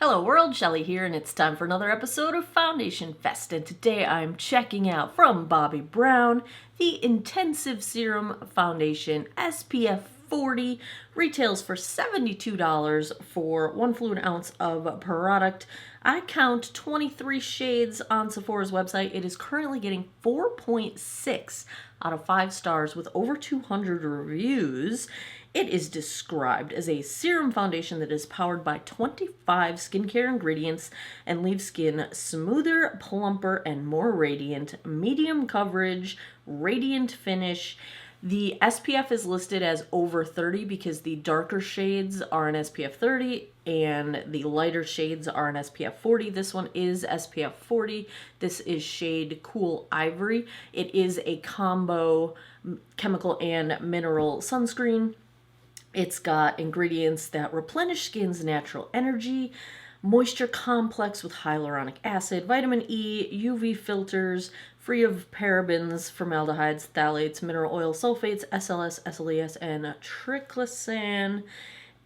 Hello world, Shelly here, and it's time for another episode of Foundation Fest, and today I'm checking out from Bobbi Brown the Intensive Serum Foundation SPF 40. Retails for $72 for 1 fluid ounce of product. I count 23 shades on Sephora's website. It is currently getting 4.6 out of 5 stars with over 200 reviews. It is described as a serum foundation that is powered by 25 skincare ingredients and leaves skin smoother, plumper, and more radiant. Medium coverage, radiant finish. The SPF is listed as over 30 because the darker shades are an SPF 30 and the lighter shades are an SPF 40. This one is SPF 40. This is shade Cool Ivory. It is a combo chemical and mineral sunscreen. It's got ingredients that replenish skin's natural energy, moisture complex with hyaluronic acid, vitamin E, UV filters, free of parabens, formaldehydes, phthalates, mineral oil sulfates, SLS, SLES, and triclosan.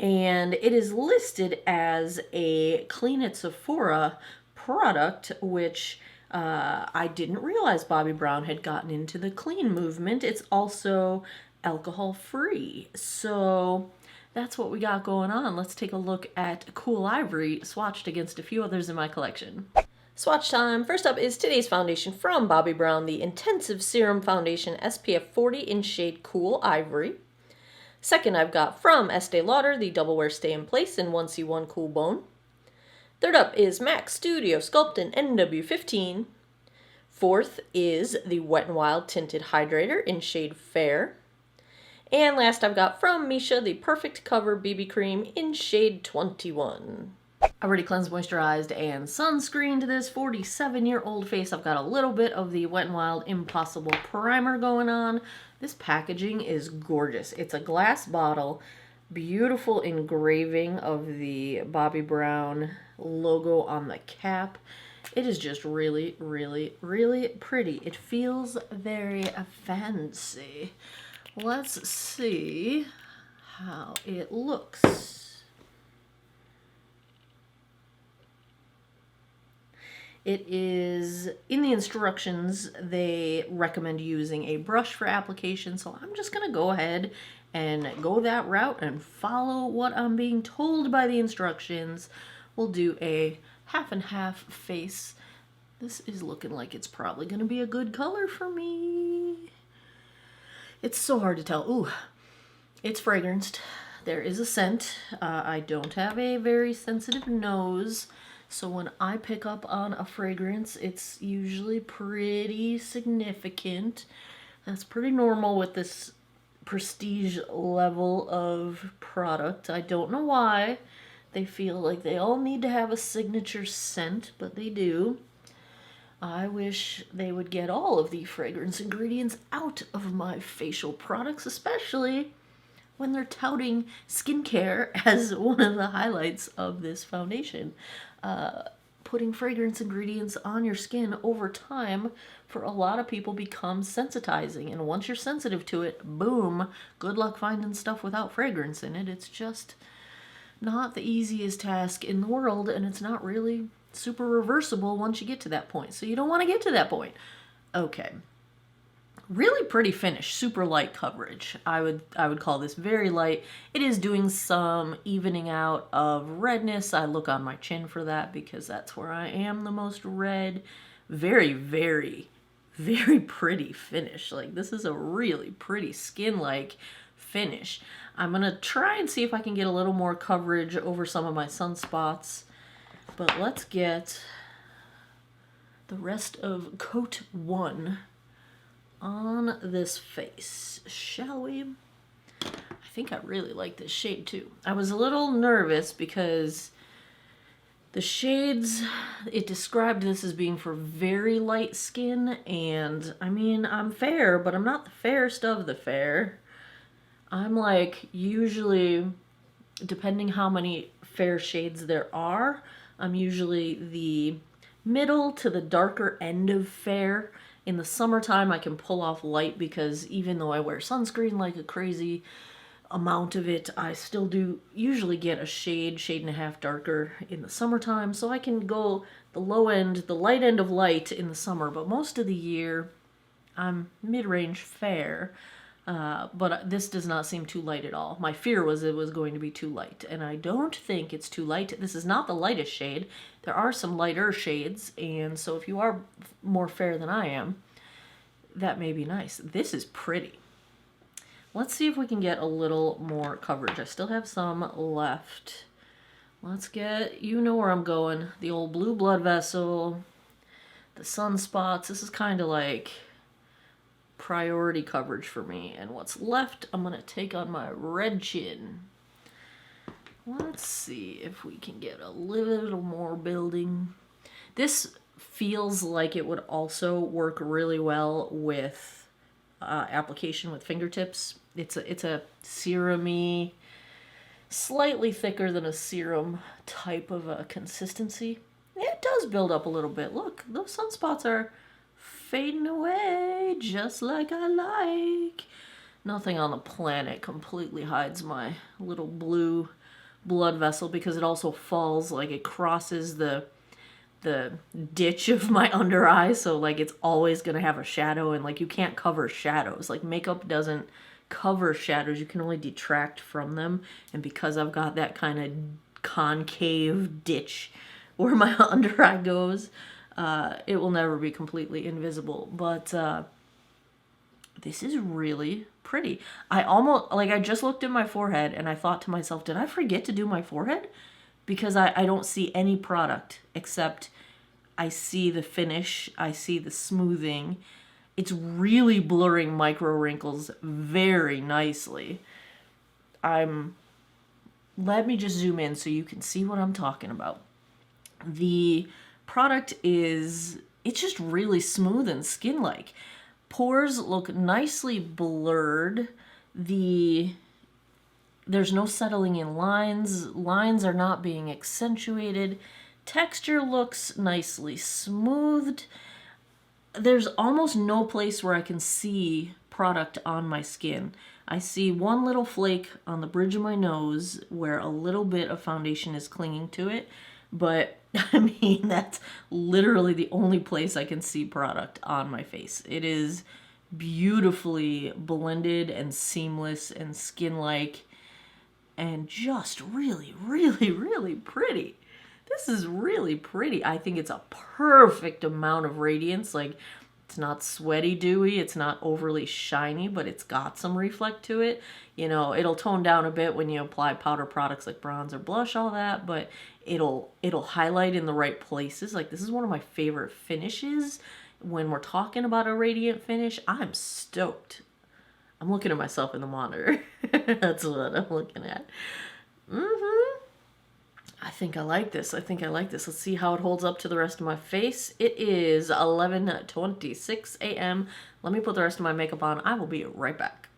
And it is listed as a Clean at Sephora product, which I didn't realize Bobbi Brown had gotten into the clean movement. It's also alcohol free. So that's what we got going on. Let's take a look at Cool Ivory swatched against a few others in my collection. Swatch time. First up is today's foundation from Bobbi Brown, the Intensive Serum Foundation SPF 40 in shade Cool Ivory. Second, I've got from Estee Lauder, the Double Wear Stay in Place in 1C1 Cool Bone. Third up is MAC Studio Sculpt in NW15. Fourth is the Wet n Wild Tinted Hydrator in shade Fair. And last I've got from Misha the Perfect Cover BB Cream in shade 21. I've already cleansed, moisturized, and sunscreened this 47-year-old face. I've got a little bit of the Wet n Wild Impossible Primer going on. This packaging is gorgeous. It's a glass bottle, beautiful engraving of the Bobbi Brown logo on the cap. It is just really, really, really pretty. It feels very fancy. Let's see how it looks. It is, in the instructions, they recommend using a brush for application, so I'm just going to go ahead and go that route and follow what I'm being told by the instructions. We'll do a half and half face. This is looking like it's probably going to be a good color for me. It's so hard to tell. Ooh, it's fragranced. There is a scent. I don't have a very sensitive nose, so when I pick up on a fragrance, it's usually pretty significant. That's pretty normal with this prestige level of product. I don't know why they feel like they all need to have a signature scent, but they do. I wish they would get all of the fragrance ingredients out of my facial products, especially when they're touting skincare as one of the highlights of this foundation. Putting fragrance ingredients on your skin over time for a lot of people becomes sensitizing, and once you're sensitive to it, boom, good luck finding stuff without fragrance in it. It's just not the easiest task in the world, and it's not really super reversible once you get to that point. So you don't want to get to that point. Okay. Really pretty finish, super light coverage. I would call this very light. It is doing some evening out of redness. I look on my chin for that because that's where I am the most red. Very, very, very pretty finish. Like, this is a really pretty skin-like finish. I'm going to try and see if I can get a little more coverage over some of my sunspots. But let's get the rest of coat 1 on this face, shall we? I think I really like this shade too. I was a little nervous because the shades, it described this as being for very light skin, and I mean, I'm fair, but I'm not the fairest of the fair. I'm like, usually, depending how many fair shades there are, I'm usually the middle to the darker end of fair. In the summertime, I can pull off light because even though I wear sunscreen like a crazy amount of it. I still do usually get a shade and a half darker in the summertime, so I can go the low end, the light end of light in the summer, but most of the year I'm mid-range fair. But this does not seem too light at all. My fear was it was going to be too light, and I don't think it's too light. This is not the lightest shade. There are some lighter shades, and so if you are more fair than I am, that may be nice. This is pretty. Let's see if we can get a little more coverage. I still have some left. Let's get, you know where I'm going. The old blue blood vessel, the sunspots. This is kind of like priority coverage for me. And what's left, I'm going to take on my red chin. Let's see if we can get a little more building. This feels like it would also work really well with application with fingertips. It's a serum-y, slightly thicker than a serum type of a consistency. It does build up a little bit. Look, those sunspots are fading away just like I like. Nothing on the planet completely hides my little blue blood vessel because it also falls, like it crosses the ditch of my under eye, so like it's always gonna have a shadow, and like you can't cover shadows. Like makeup doesn't cover shadows, you can only detract from them, and because I've got that kind of concave ditch where my under eye goes, it will never be completely invisible. But this is really pretty. I just looked at my forehead and I thought to myself, did I forget to do my forehead? Because I don't see any product except I see the finish, I see the smoothing. It's really blurring micro wrinkles very nicely. Let me just zoom in so you can see what I'm talking about. The product it's just really smooth and skin-like. Pores look nicely blurred. There's no settling in lines. Lines are not being accentuated. Texture looks nicely smoothed. There's almost no place where I can see product on my skin. I see one little flake on the bridge of my nose where a little bit of foundation is clinging to it, but I mean, that's literally the only place I can see product on my face. It is beautifully blended and seamless and skin-like and just really, really, really pretty. This is really pretty. I think it's a perfect amount of radiance. Like, it's not sweaty dewy, it's not overly shiny, but it's got some reflect to it. You know, it'll tone down a bit when you apply powder products like bronze or blush, all that, but it'll highlight in the right places. Like, this is one of my favorite finishes. When we're talking about a radiant finish, I'm stoked. I'm looking at myself in the monitor. That's what I'm looking at. I think I like this. Let's see how it holds up to the rest of my face. It is 11:26 a.m. Let me put the rest of my makeup on. I will be right back.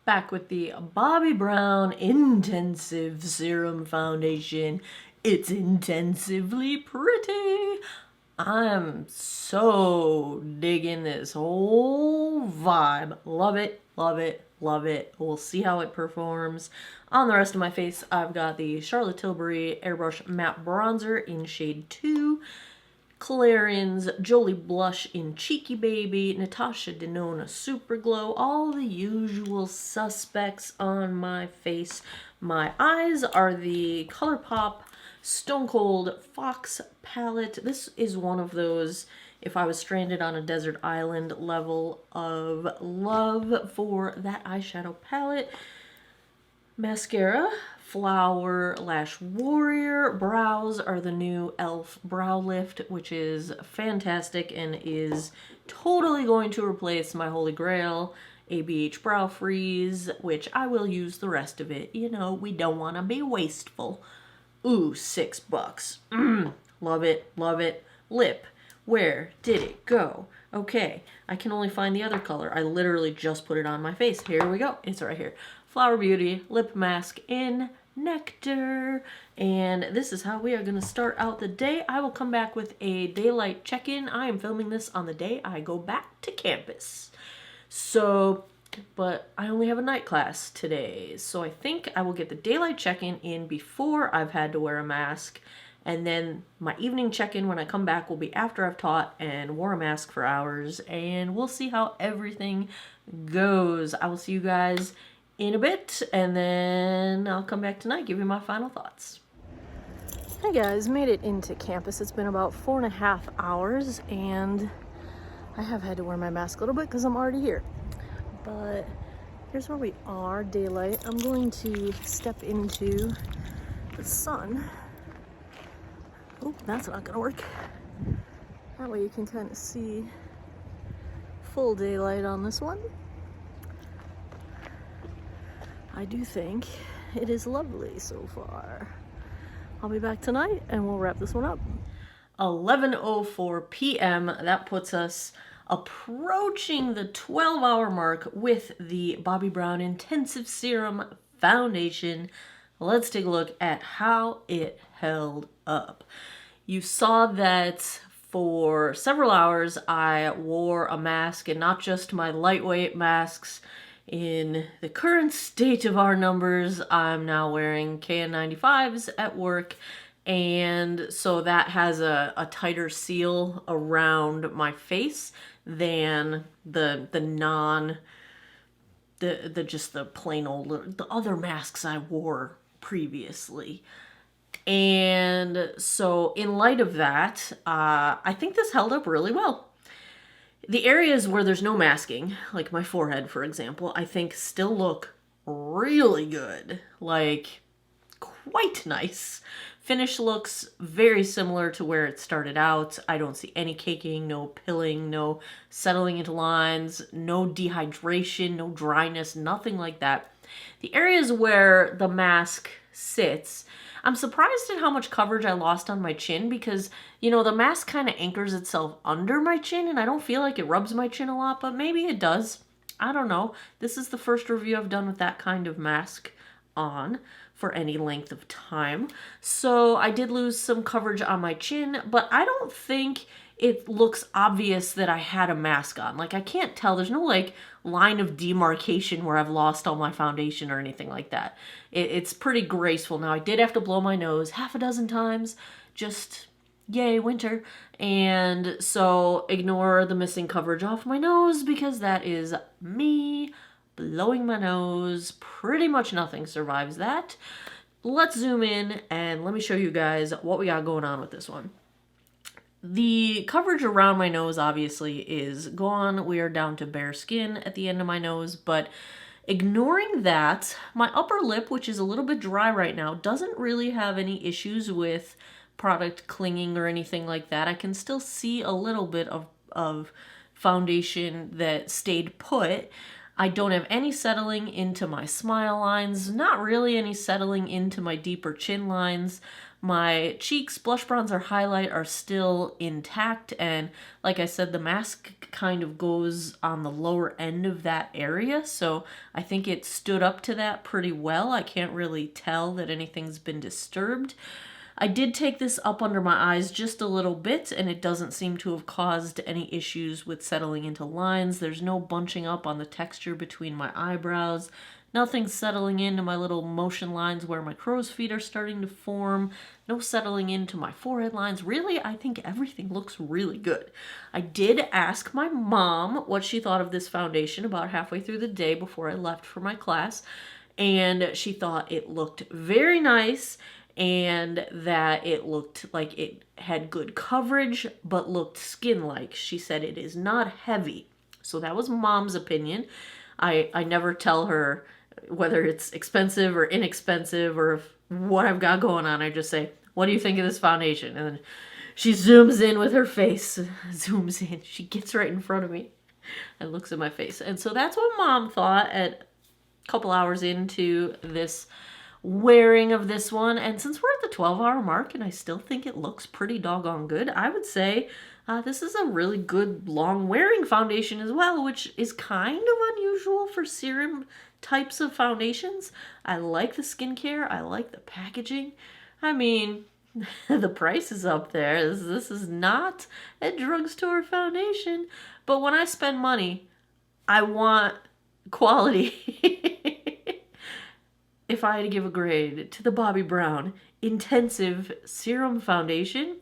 Back with the Bobbi Brown Intensive Serum Foundation. It's intensively pretty. I'm so digging this whole vibe. Love it, love it, love it. We'll see how it performs. On the rest of my face, I've got the Charlotte Tilbury Airbrush Matte Bronzer in shade 2, Clarins Jolie Blush in Cheeky Baby, Natasha Denona Super Glow, all the usual suspects on my face. My eyes are the ColourPop Stone Cold Fox palette. This is one of those, if I was stranded on a desert island, level of love for that eyeshadow palette. Mascara, Flower Lash Warrior. Brows are the new e.l.f. Brow Lift, which is fantastic and is totally going to replace my holy grail, ABH Brow Freeze, which I will use the rest of it. You know, we don't want to be wasteful. Ooh, $6. Love it, love it. Lip, where did it go? Okay, I can only find the other color. I literally just put it on my face. Here we go. It's right here. Flower Beauty Lip Mask in Nectar. And this is how we are going to start out the day. I will come back with a daylight check-in. I am filming this on the day I go back to campus. So but I only have a night class today. So I think I will get the daylight check-in in before I've had to wear a mask. And then my evening check-in when I come back will be after I've taught and wore a mask for hours. And we'll see how everything goes. I will see you guys in a bit. And then I'll come back tonight, give you my final thoughts. Hey guys, made it into campus. It's been about 4.5 hours. And I have had to wear my mask a little bit because I'm already here. But here's where we are, daylight. I'm going to step into the sun. Oh, that's not gonna work. That way you can kind of see full daylight on this one. I do think it is lovely so far. I'll be back tonight and we'll wrap this one up. 11:04 p.m. That puts us approaching the 12-hour mark with the Bobbi Brown Intensive Serum Foundation. Let's take a look at how it held up. You saw that for several hours I wore a mask, and not just my lightweight masks. In the current state of our numbers, I'm now wearing KN95s at work, and so that has a tighter seal around my face than the plain old, the other masks I wore previously. And so in light of that, I think this held up really well. The areas where there's no masking, like my forehead, for example, I think still look really good. Like, quite nice. Finish looks very similar to where it started out. I don't see any caking, no pilling, no settling into lines, no dehydration, no dryness, nothing like that. The areas where the mask sits, I'm surprised at how much coverage I lost on my chin because, you know, the mask kind of anchors itself under my chin and I don't feel like it rubs my chin a lot, but maybe it does. I don't know. This is the first review I've done with that kind of mask on for any length of time. So I did lose some coverage on my chin, but I don't think it looks obvious that I had a mask on. Like, I can't tell. There's no, like, line of demarcation where I've lost all my foundation or anything like that. It's pretty graceful. Now, I did have to blow my nose half a dozen times. Just, yay, winter. And so ignore the missing coverage off my nose because that is me blowing my nose. Pretty much nothing survives that. Let's zoom in and let me show you guys what we got going on with this one. The coverage around my nose obviously is gone. We are down to bare skin at the end of my nose, but ignoring that, my upper lip, which is a little bit dry right now, doesn't really have any issues with product clinging or anything like that. I can still see a little bit of foundation that stayed put. I don't have any settling into my smile lines, not really any settling into my deeper chin lines. My cheeks, blush, bronzer, highlight are still intact, and like I said, the mask kind of goes on the lower end of that area, so I think it stood up to that pretty well. I can't really tell that anything's been disturbed. I did take this up under my eyes just a little bit, and it doesn't seem to have caused any issues with settling into lines. There's no bunching up on the texture between my eyebrows. Nothing settling into my little motion lines where my crow's feet are starting to form. No settling into my forehead lines. Really, I think everything looks really good. I did ask my mom what she thought of this foundation about halfway through the day before I left for my class. And she thought it looked very nice and that it looked like it had good coverage but looked skin-like. She said it is not heavy. So that was Mom's opinion. I never tell her whether it's expensive or inexpensive or what I've got going on. I just say, what do you think of this foundation? And then she zooms in with her face. Zooms in. She gets right in front of me and looks at my face. And so that's what Mom thought at a couple hours into this wearing of this one. And since we're at the 12-hour mark and I still think it looks pretty doggone good, I would say this is a really good long wearing foundation as well, which is kind of unusual for serum types of foundations. I like the skincare. I like the packaging. I mean, the price is up there. This is not a drugstore foundation. But when I spend money, I want quality. If I had to give a grade to the Bobbi Brown Intensive Serum Foundation,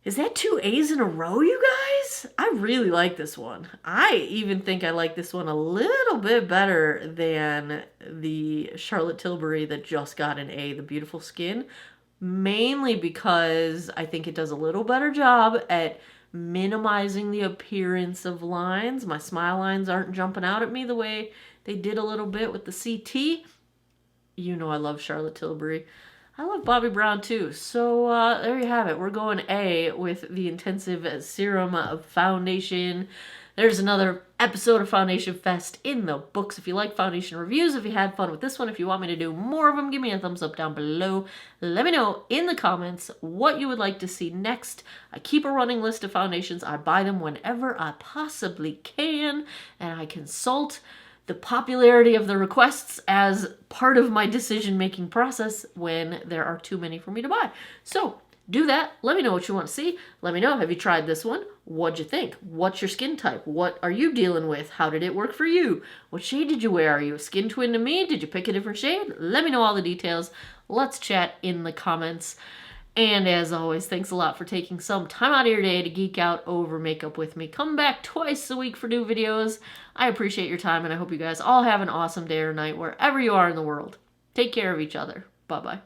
is that 2 A's in a row, you guys? I really like this one. I even think I like this one a little bit better than the Charlotte Tilbury that just got an A, the Beautiful Skin. Mainly because I think it does a little better job at minimizing the appearance of lines. My smile lines aren't jumping out at me the way they did a little bit with the CT. You know I love Charlotte Tilbury. I love Bobbi Brown too. So there you have it. We're going A with the Intensive Serum Foundation. There's another episode of Foundation Fest in the books. If you like foundation reviews, if you had fun with this one, if you want me to do more of them, give me a thumbs up down below. Let me know in the comments what you would like to see next. I keep a running list of foundations. I buy them whenever I possibly can, and I consult the popularity of the requests as part of my decision-making process when there are too many for me to buy. So do that. Let me know what you want to see. Let me know, have you tried this one? What'd you think? What's your skin type? What are you dealing with? How did it work for you? What shade did you wear? Are you a skin twin to me? Did you pick a different shade? Let me know all the details. Let's chat in the comments. And as always, thanks a lot for taking some time out of your day to geek out over makeup with me. Come back twice a week for new videos. I appreciate your time, and I hope you guys all have an awesome day or night wherever you are in the world. Take care of each other. Bye-bye.